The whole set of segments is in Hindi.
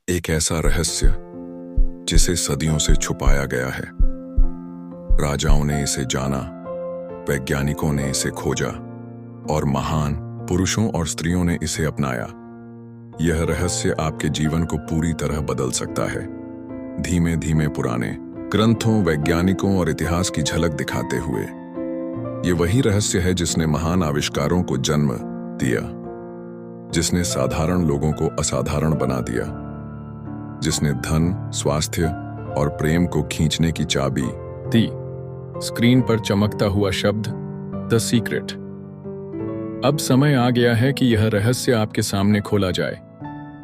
एक ऐसा रहस्य जिसे सदियों से छुपाया गया है। राजाओं ने इसे जाना, वैज्ञानिकों ने इसे खोजा और महान पुरुषों और स्त्रियों ने इसे अपनाया। यह रहस्य आपके जीवन को पूरी तरह बदल सकता है, धीमे धीमे पुराने ग्रंथों, वैज्ञानिकों और इतिहास की झलक दिखाते हुए। यह वही रहस्य है जिसने महान आविष्कारों को जन्म दिया, जिसने साधारण लोगों को असाधारण बना दिया, जिसने धन, स्वास्थ्य और प्रेम को खींचने की चाबी दी। स्क्रीन पर चमकता हुआ शब्द द सीक्रेट। अब समय आ गया है कि यह रहस्य आपके सामने खोला जाए,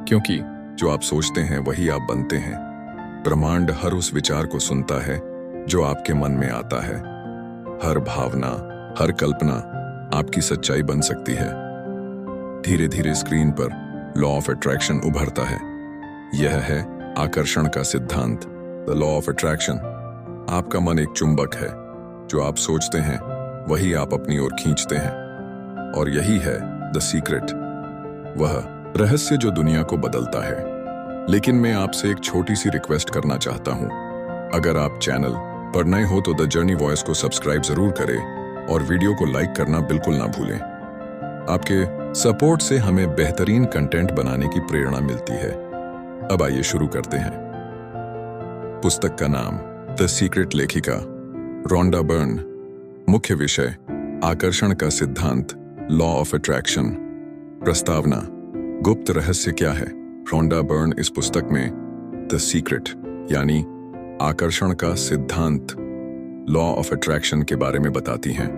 क्योंकि जो आप सोचते हैं वही आप बनते हैं। ब्रह्मांड हर उस विचार को सुनता है जो आपके मन में आता है। हर भावना, हर कल्पना आपकी सच्चाई बन सकती है। धीरे धीरे स्क्रीन पर लॉ ऑफ अट्रैक्शन उभरता है। यह है आकर्षण का सिद्धांत, द लॉ ऑफ अट्रैक्शन। आपका मन एक चुंबक है। जो आप सोचते हैं वही आप अपनी ओर खींचते हैं, और यही है द सीक्रेट, वह रहस्य जो दुनिया को बदलता है। लेकिन मैं आपसे एक छोटी सी रिक्वेस्ट करना चाहता हूं। अगर आप चैनल पर नए हो तो द जर्नी वॉइस को सब्सक्राइब जरूर करें और वीडियो को लाइक करना बिल्कुल ना भूलें। आपके सपोर्ट से हमें बेहतरीन कंटेंट बनाने की प्रेरणा मिलती है। अब आइए शुरू करते हैं। पुस्तक का नाम द सीक्रेट, लेखिका रोंडा बर्न। मुख्य विषय आकर्षण का सिद्धांत, लॉ ऑफ अट्रैक्शन। प्रस्तावना, गुप्त रहस्य क्या है। रोंडा बर्न इस पुस्तक में द सीक्रेट यानी आकर्षण का सिद्धांत, लॉ ऑफ अट्रैक्शन के बारे में बताती हैं।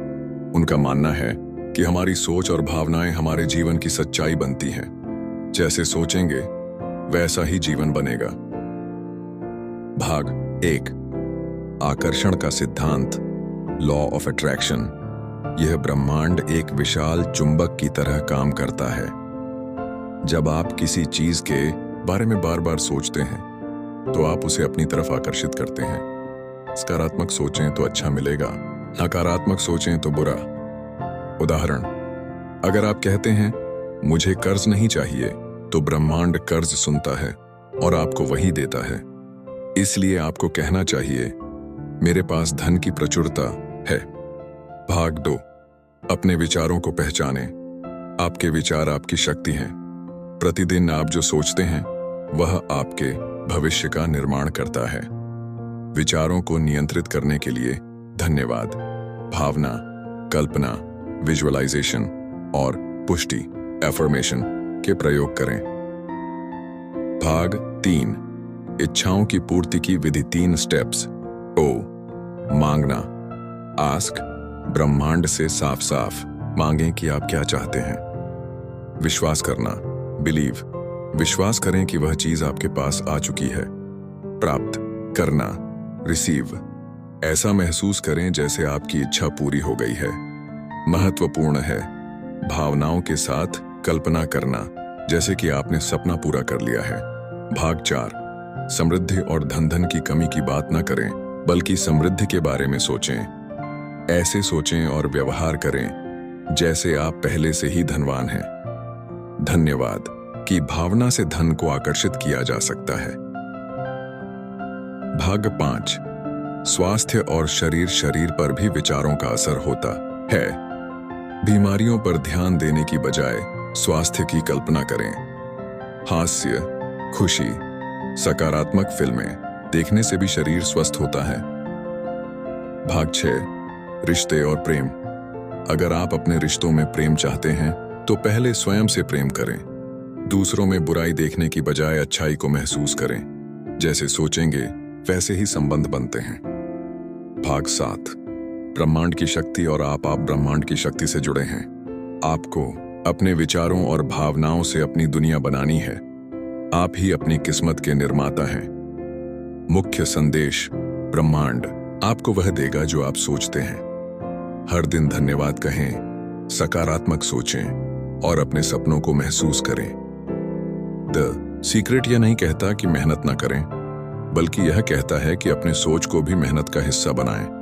उनका मानना है कि हमारी सोच और भावनाएं हमारे जीवन की सच्चाई बनती हैं। जैसे सोचेंगे वैसा ही जीवन बनेगा। भाग 1, आकर्षण का सिद्धांत, लॉ ऑफ अट्रैक्शन। यह ब्रह्मांड एक विशाल चुंबक की तरह काम करता है। जब आप किसी चीज के बारे में बार बार सोचते हैं तो आप उसे अपनी तरफ आकर्षित करते हैं। सकारात्मक सोचें तो अच्छा मिलेगा, नकारात्मक सोचें तो बुरा। उदाहरण, अगर आप कहते हैं मुझे कर्ज नहीं चाहिए, तो ब्रह्मांड कर्ज सुनता है और आपको वही देता है। इसलिए आपको कहना चाहिए मेरे पास धन की प्रचुरता है। भाग 2, अपने विचारों को पहचानें। आपके विचार आपकी शक्ति हैं। प्रतिदिन आप जो सोचते हैं वह आपके भविष्य का निर्माण करता है। विचारों को नियंत्रित करने के लिए धन्यवाद, भावना, कल्पना, विजुअलाइजेशन और पुष्टि, एफर्मेशन के प्रयोग करें। भाग 3, इच्छाओं की पूर्ति की विधि। 3 स्टेप्स। ओ, मांगना। आस्क, ब्रह्मांड से साफ साफ मांगें कि आप क्या चाहते हैं। विश्वास करना, बिलीव, विश्वास करें कि वह चीज आपके पास आ चुकी है। प्राप्त करना, रिसीव, ऐसा महसूस करें जैसे आपकी इच्छा पूरी हो गई है। महत्वपूर्ण है भावनाओं के साथ कल्पना करना, जैसे कि आपने सपना पूरा कर लिया है। भाग 4, समृद्धि और धन की कमी की बात न करें, बल्कि समृद्धि के बारे में सोचें। ऐसे सोचें और व्यवहार करें जैसे आप पहले से ही धनवान हैं। धन्यवाद की भावना से धन को आकर्षित किया जा सकता है। भाग 5, स्वास्थ्य और शरीर पर भी विचारों का असर होता है। बीमारियों पर ध्यान देने की बजाय स्वास्थ्य की कल्पना करें। हास्य, खुशी, सकारात्मक फिल्में देखने से भी शरीर स्वस्थ होता है। भाग 6, रिश्ते और प्रेम। अगर आप अपने रिश्तों में प्रेम चाहते हैं तो पहले स्वयं से प्रेम करें। दूसरों में बुराई देखने की बजाय अच्छाई को महसूस करें। जैसे सोचेंगे वैसे ही संबंध बनते हैं। भाग 7, ब्रह्मांड की शक्ति और आप ब्रह्मांड की शक्ति से जुड़े हैं। आपको अपने विचारों और भावनाओं से अपनी दुनिया बनानी है। आप ही अपनी किस्मत के निर्माता हैं। मुख्य संदेश, ब्रह्मांड आपको वह देगा जो आप सोचते हैं। हर दिन धन्यवाद कहें, सकारात्मक सोचें और अपने सपनों को महसूस करें। द सीक्रेट यह नहीं कहता कि मेहनत न करें, बल्कि यह कहता है कि अपने सोच को भी मेहनत का हिस्सा बनाएं।